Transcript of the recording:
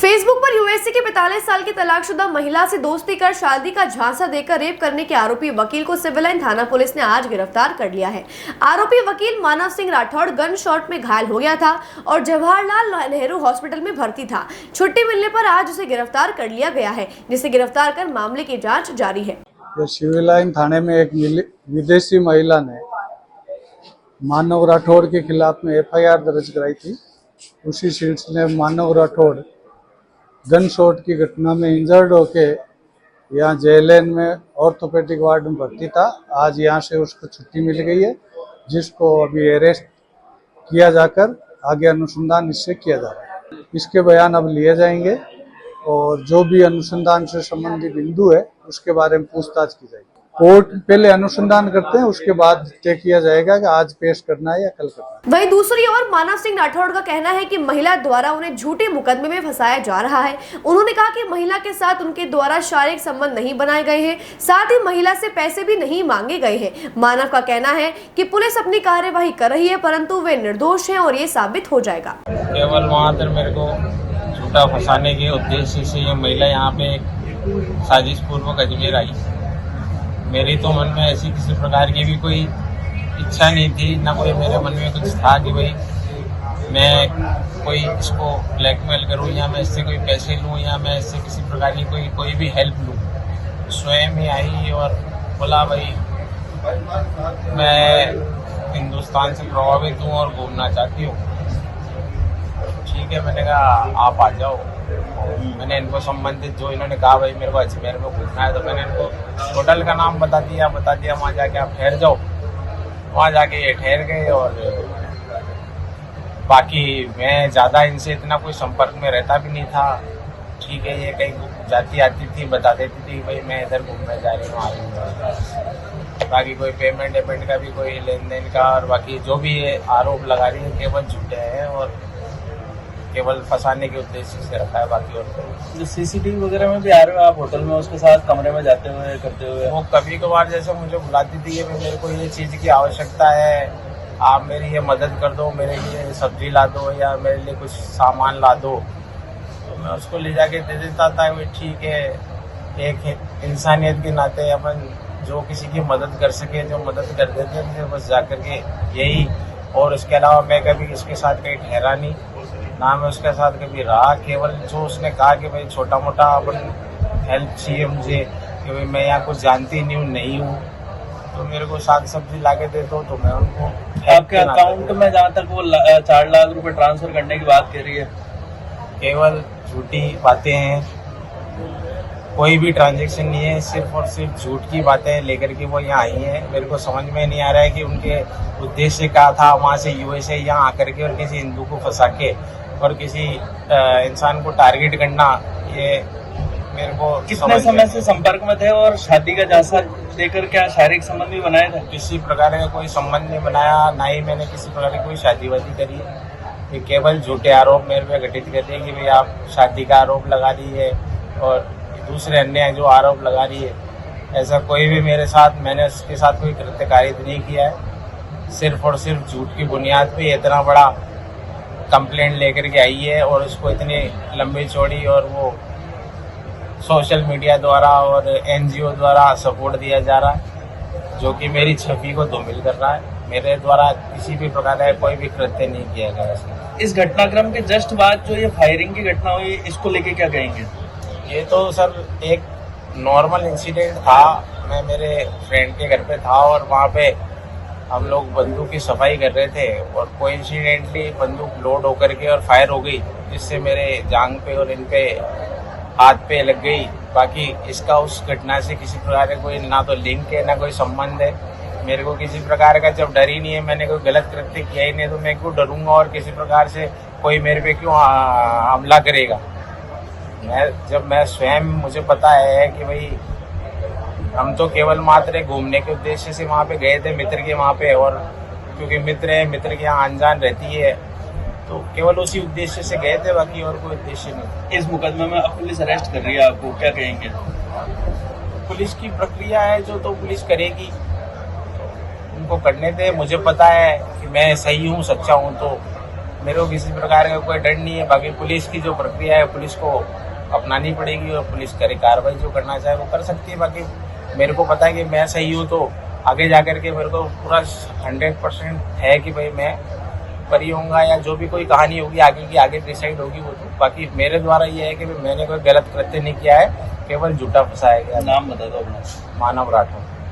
Facebook पर USA की 45 साल की तलाकशुदा महिला से दोस्ती कर शादी का झांसा देकर रेप करने के आरोपी वकील को सिविल लाइन थाना पुलिस ने आज गिरफ्तार कर लिया है। आरोपी वकील मानव सिंह राठौड़ गन शॉट में घायल हो गया था और जवाहरलाल नेहरू हॉस्पिटल में भर्ती था। छुट्टी मिलने पर आज उसे गिरफ्तार कर लिया गया है, जिसे गिरफ्तार कर मामले की जाँच जारी है। सिविल लाइन थाने में एक विदेशी महिला ने मानव राठौड़ के खिलाफ में एफआईआर दर्ज कराई थी। उसी सिलसिले में मानव राठौड़ गन शॉट की घटना में इंजर्ड होके यहाँ जेएलएन में ऑर्थोपेडिक वार्ड में भर्ती था। आज यहाँ से उसको छुट्टी मिल गई है, जिसको अभी अरेस्ट किया जाकर आगे अनुसंधान इससे किया जा रहा है। इसके बयान अब लिए जाएंगे और जो भी अनुसंधान से संबंधित बिंदु है उसके बारे में पूछताछ की जाएगी। कोर्ट पहले अनुसंधान करते हैं, उसके बाद तय किया जाएगा कि आज पेश करना है या कल करना है। वहीं दूसरी ओर मानव सिंह राठौड़ का कहना है कि महिला द्वारा उन्हें झूठे मुकदमे में फंसाया जा रहा है। उन्होंने कहा कि महिला के साथ उनके द्वारा शारीरिक संबंध नहीं बनाए गए हैं, साथ ही महिला से पैसे भी नहीं मांगे गए हैं। मानव का कहना है कि पुलिस अपनी कार्यवाही कर रही है, परंतु वे निर्दोष हैं और ये साबित हो जाएगा। केवल वहाँ पर मेरे को झूठा फंसाने के उद्देश्य से ये महिला यहाँ पे साजिश पूर्वक अजमेर आई। मेरी तो मन में ऐसी किसी प्रकार की भी कोई इच्छा नहीं थी, ना कोई मेरे मन में कुछ था कि भाई मैं कोई इसको ब्लैकमेल करूं या मैं इससे कोई पैसे लूं या मैं इससे किसी प्रकार की कोई भी हेल्प लूं। स्वयं ही आई और बोला भाई मैं हिंदुस्तान से प्रभावित हूं और घूमना चाहती हूं। ठीक है, मैंने कहा आप आ जाओ। मैंने इनको संबंधित जो इन्होंने कहा भाई मेरे को अजमेर में घूमना है, तो मैंने इनको होटल का नाम बता दिया वहाँ जाके आप ठहर जाओ। वहाँ जाके ये ठहर गए और बाकी मैं ज़्यादा इनसे इतना कोई संपर्क में रहता भी नहीं था। ठीक है, ये कहीं जाती आती थी, बता देती थी भाई मैं इधर घूमने जा रही हूँ। बाकी कोई पेमेंट का भी कोई लेन देन का और बाकी जो भी ये आरोप लगा रही है केवल झूठे हैं और केवल फंसाने के उद्देश्य से रखा है। बाकी और जो सीसीटीवी वगैरह में भी आ रहे हो आप होटल में उसके साथ कमरे में जाते हुए करते हुए, वो कभी कभार जैसे मुझे बुलाती थी कि मेरे को ये चीज़ की आवश्यकता है, आप मेरी ये मदद कर दो, मेरे लिए सब्जी ला दो या मेरे लिए कुछ सामान ला दो, तो मैं उसको ले जाके दे देता था। वो ठीक है, एक इंसानियत के नाते अपन जो किसी की मदद कर सके जो मदद कर देते थे बस जा कर के यही। और इसके अलावा मैं कभी इसके साथ कहीं ठहरा नहीं, ना मैं उसके साथ कभी रहा। केवल जो उसने कहा कि भाई छोटा मोटा अपन हेल्प चाहिए मुझे कि भाई मैं यहाँ कुछ जानती नहीं हूँ तो मेरे को साग सब्जी ला के दे दो, तो मैं उनको आपके अकाउंट में जहाँ तक वो 4 लाख रुपए ट्रांसफर करने की बात कर रही है, केवल झूठी बातें हैं। कोई भी ट्रांजैक्शन नहीं है, सिर्फ और सिर्फ झूठ की बातें लेकर के वो यहाँ आई हैं। मेरे को समझ में नहीं आ रहा है कि उनके उद्देश्य क्या था वहाँ से यूएसए यहाँ आकर के और किसी हिंदू को फंसा के और किसी इंसान को टारगेट करना। ये मेरे को कितने समय से संपर्क में थे और शादी का झांसा देकर क्या शारीरिक संबंध भी बनाए थे? किसी प्रकार का कोई संबंध नहीं बनाया, ना ही मैंने किसी प्रकार की कोई शादी वादी करी है। ये केवल झूठे आरोप मेरे पे घटित कर दिए कि भाई आप शादी का आरोप लगा रही है और दूसरे अन्य जो आरोप लगा रही है। ऐसा कोई भी मेरे साथ मैंने उसके साथ कोई कृत्य कारित नहीं किया है। सिर्फ और सिर्फ झूठ की बुनियाद पे इतना बड़ा कंप्लेंट लेकर के आई है और उसको इतनी लंबी चौड़ी और वो सोशल मीडिया द्वारा और एनजीओ द्वारा सपोर्ट दिया जा रहा है, जो कि मेरी छवि को धूमिल कर रहा है। मेरे द्वारा किसी भी प्रकार का कोई भी कृत्य नहीं किया गया। इस घटनाक्रम के जस्ट बाद जो ये फायरिंग की घटना हुई, इसको लेके क्या कहेंगे? ये तो सर एक नॉर्मल इंसिडेंट था। मैं मेरे फ्रेंड के घर पे था और वहाँ पे हम लोग बंदूक की सफाई कर रहे थे और कोइंसिडेंटली बंदूक लोड होकर के और फायर हो गई, जिससे मेरे जांघ पे और इन पे हाथ पे लग गई। बाकी इसका उस घटना से किसी प्रकार का कोई ना तो लिंक है ना कोई संबंध है। मेरे को किसी प्रकार का जब डर ही नहीं है, मैंने कोई गलत कृत्य किया ही नहीं, तो मैं क्यों डरूंगा और किसी प्रकार से कोई मेरे पे क्यों हमला करेगा। मैं स्वयं मुझे पता है कि भाई हम तो केवल मात्र घूमने के उद्देश्य से वहाँ पे गए थे मित्र के वहाँ पे, और क्योंकि मित्र के यहाँ अनजान रहती है तो केवल उसी उद्देश्य से गए थे, बाकी और कोई उद्देश्य नहीं। इस मुकदमे में अब पुलिस अरेस्ट कर रही है, आपको क्या कहेंगे? पुलिस की प्रक्रिया है जो तो पुलिस करेगी, उनको करने दे। मुझे पता है कि मैं सही हूँ, सच्चा हूँ, तो मेरे को किसी प्रकार का कोई डर नहीं है। बाकी पुलिस की जो प्रक्रिया है पुलिस को अपनानी पड़ेगी और पुलिस करे कार्रवाई, जो करना चाहे वो कर सकती है। बाकी मेरे को पता है कि मैं सही हूँ, तो आगे जाकर के मेरे को पूरा 100% है कि भाई मैं बरी होऊंगा, या जो भी कोई कहानी होगी आगे की आगे डिसाइड होगी वो तो। बाकी मेरे द्वारा ये है कि मैंने कोई गलत कृत्य नहीं किया है, केवल झूठा फंसाया गया। नाम बता दो अपना। मानव राठौर।